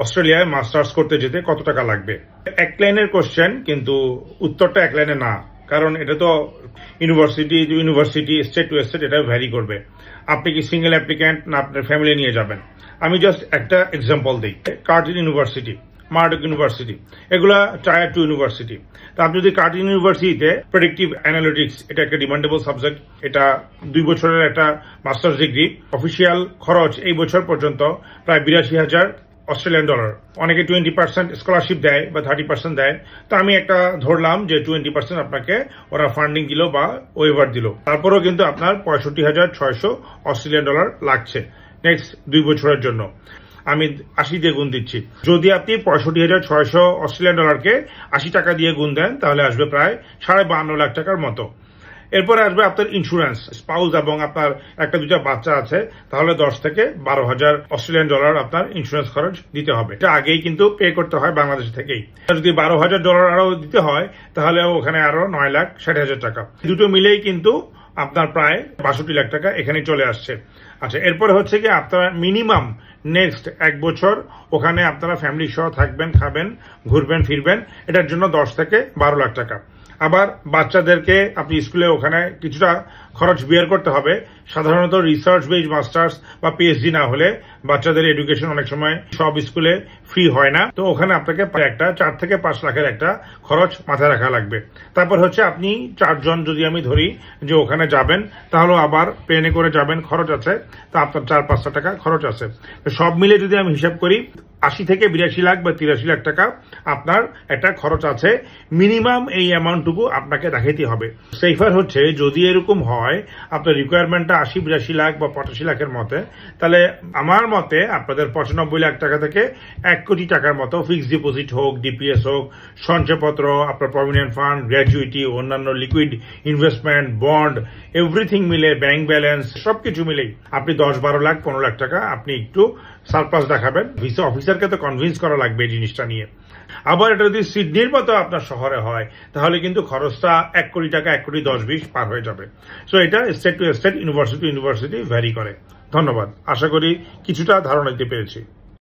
অস্ট্রেলিয়ায় মাস্টার্স করতে যেতে কত টাকা লাগবে? এক লাইনের কোশ্চেন, কিন্তু উত্তরটা এক লাইনে না, কারণ এটা তো university two university, state to state এটা ভ্যারি করবে। আপনি কি সিঙ্গেল অ্যাপ্লিক্যান্ট না আপনার ফ্যামিলি নিয়ে যাবেন? আমি জাস্ট একটা এক্সাম্পল দিই। কার্টিন ইউনিভার্সিটি, মার্ডক ইউনিভার্সিটি, এগুলা টায়ার 2 ইউনিভার্সিটি। তো আপনি যদি কার্টিন ইউনিভার্সিটিতে প্রেডিক্টিভ অ্যানালিটিক্স, এটা একটা ডিমান্ডেবল সাবজেক্ট, এটা 2 বছরের একটা মাস্টার্স ডিগ্রি। অফিসিয়াল খরচ এই বছর পর্যন্ত প্রায় 82,000 অস্ট্রেলিয়ান ডলার। অনেকে 20% স্কলারশিপ দেয় বা 30% দেয়। তো আমি একটা ধরলাম যে 20% আপনাকে ওরা ফান্ডিং দিল বা ওয়েভার দিল, তারপরেও কিন্তু আপনার 65,600 অস্ট্রেলিয়ান ডলার লাগছে নেক্সট 2 বছরের জন্য। আমি 80 দিয়ে গুণ দিচ্ছি। যদি আপনি 65,600 অস্ট্রেলিয়ান ডলারকে 80 টাকা দিয়ে গুণ দেন, তাহলে আসবে প্রায় 52.5 লাখ টাকার মতো। এরপরে আসবে আপনার ইন্স্যুরেন্স, স্পাউস এবং আপনার একটা দুটা বাচ্চা আছে, তাহলে 10 থেকে 12,000 অস্ট্রেলিয়ান ডলার আপনার ইন্স্যুরেন্স খরচ দিতে হবে। এটা আগেই কিন্তু পে করতে হয় বাংলাদেশ থেকেই। যদি 12,000 ডলার আরো দিতে হয়, তাহলে ওখানে আরো 9,60,000 টাকা। দুটো মিলেই কিন্তু আপনার প্রায় 62 লাখ টাকা এখানে চলে আসছে। আচ্ছা, এরপরে হচ্ছে কি আপনারা মিনিমাম নেক্সট 1 বছর ওখানে আপনারা ফ্যামিলি সহ থাকবেন, খাবেন, ঘুরবেন, ফিরবেন, এটার জন্য 10 থেকে 12 লাখ টাকা। আবার বাচ্চাদেরকে আপনি স্কুলে ওখানে কিছুটা খরচ বিয়ার করতে হবে। সাধারণত রিসার্চ বেসড মাস্টার্স বা পিএইচডি না হলে বাচ্চাদের এডুকেশন অনেক সময় সব স্কুলে ফ্রি হয় না। তো ওখানে আপনাকে একটা 4 থেকে 5 লাখের একটা খরচ মাথায় রাখা লাগবে। তারপর হচ্ছে আপনি 4 জন যদি আমি ধরি যে ওখানে যাবেন, তাহলে আবার প্লেনে করে যাবেন, খরচ আছে, তা আপনার 4-5 টাকা খরচ আছে। সব মিলে যদি আমি হিসাব করি 80 থেকে 82 লাখ বা 83 লাখ টাকা আপনার একটা খরচ আছে। মিনিমাম এই অ্যামাউন্টটুকু আপনাকে দেখাইতে হবে। সেফার হচ্ছে যদি এরকম হয় আপনার রিকোয়ারমেন্টটা 80-82 লাখ বা 85 লাখের মতে, তাহলে আমার মতে আপনাদের 95 লাখ টাকা থেকে 1 কোটি টাকার মতো ফিক্সড ডিপোজিট হোক, ডিপিএস হোক, সঞ্চয়পত্র, আপনার প্রভিডেন্ট ফান্ড, গ্র্যাচুইটি, অন্যান্য লিকুইড ইনভেস্টমেন্ট, বন্ড, এভরিথিং মিলে, ব্যাংক ব্যালেন্স সবকিছু মিলেই আপনি 10-12 লাখ 15 লাখ টাকা আপনি একটু সারপ্লাস দেখাবেন। ভিসা অফিসারকে তো কনভিন্স করা লাগবে এই জিনিসটা নিয়ে। আবার এটা যদি সিডনির মতো আপনার শহরে হয়, তাহলে কিন্তু খরচটা 1 কোটি টাকা, 1 কোটি 10-20 পার হয়ে যাবে। সো এটা state to state, university university vary করে। ধন্যবাদ। আশা করি কিছুটা ধারণা দিতে পেরেছি।